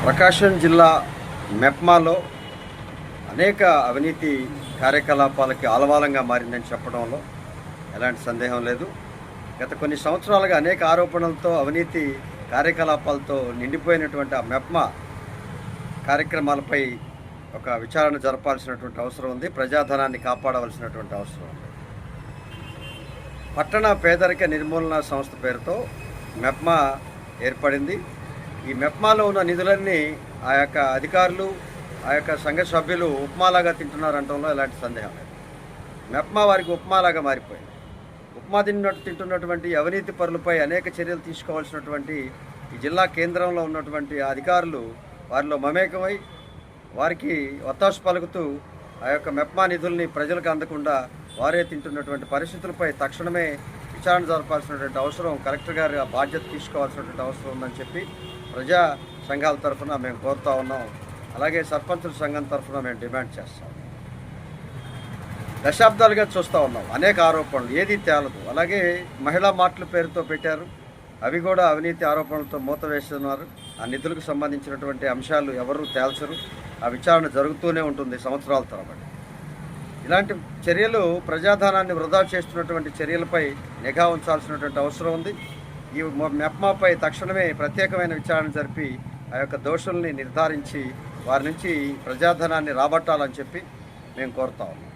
ప్రకాశం జిల్లా మెప్మాలో అనేక అవినీతి కార్యకలాపాలకి ఆలవాలంగా మారిందని చెప్పడంలో ఎలాంటి సందేహం లేదు. గత కొన్ని సంవత్సరాలుగా అనేక ఆరోపణలతో అవినీతి కార్యకలాపాలతో నిండిపోయినటువంటి ఆ మెప్మా కార్యక్రమాలపై ఒక విచారణ జరపాల్సినటువంటి అవసరం ఉంది. ప్రజాధనాన్ని కాపాడవలసినటువంటి అవసరం ఉంది. పట్టణ పేదరిక నిర్మూలన సంస్థ పేరుతో మెప్మా ఏర్పడింది. ఈ మెప్మాలో ఉన్న నిధులన్నీ ఆ యొక్క అధికారులు, ఆ యొక్క సంఘ సభ్యులు ఉప్మాలాగా తింటున్నారంటంలో ఎలాంటి సందేహం లేదు. మెప్మా వారికి ఉప్మాలాగా మారిపోయింది. ఉప్మా తింటున్నటువంటి అవినీతి పరులపై అనేక చర్యలు తీసుకోవాల్సినటువంటి ఈ జిల్లా కేంద్రంలో ఉన్నటువంటి అధికారులు వారిలో మమేకమై వారికి ఒత్తాసు పలుకుతూ ఆ యొక్క మెప్మా నిధుల్ని ప్రజలకు అందకుండా వారే తింటున్నటువంటి పరిస్థితులపై తక్షణమే విచారణ జరపాల్సినటువంటి అవసరం, కలెక్టర్ గారు ఆ బాధ్యత తీసుకోవాల్సినటువంటి అవసరం ఉందని చెప్పి ప్రజా సంఘాల తరఫున మేము కోరుతా ఉన్నాం. అలాగే సర్పంచుల సంఘం తరఫున మేము డిమాండ్ చేస్తాం. దశాబ్దాలుగా చూస్తూ ఉన్నాం అనేక ఆరోపణలు, ఏది తేలదు. అలాగే మహిళా మార్ట్ల పేరుతో పెట్టారు, అవి కూడా అవినీతి ఆరోపణలతో మూత వేస్తున్నారు. ఆ నిధులకు సంబంధించినటువంటి అంశాలు ఎవరూ తేల్చరు. ఆ విచారణ జరుగుతూనే ఉంటుంది సంవత్సరాల తరబడి. ఇలాంటి చర్యలు ప్రజాధనాన్ని వృధా చేస్తున్నటువంటి చర్యలపై నిఘా ఉంచాల్సినటువంటి అవసరం ఉంది. ఈ మెప్మాపై తక్షణమే ప్రత్యేకమైన విచారణ జరిపి ఆ యొక్క దోషుల్ని నిర్ధారించి వారి నుంచి ప్రజాధనాన్ని రాబట్టాలని చెప్పి మేము కోరుతా ఉన్నాం.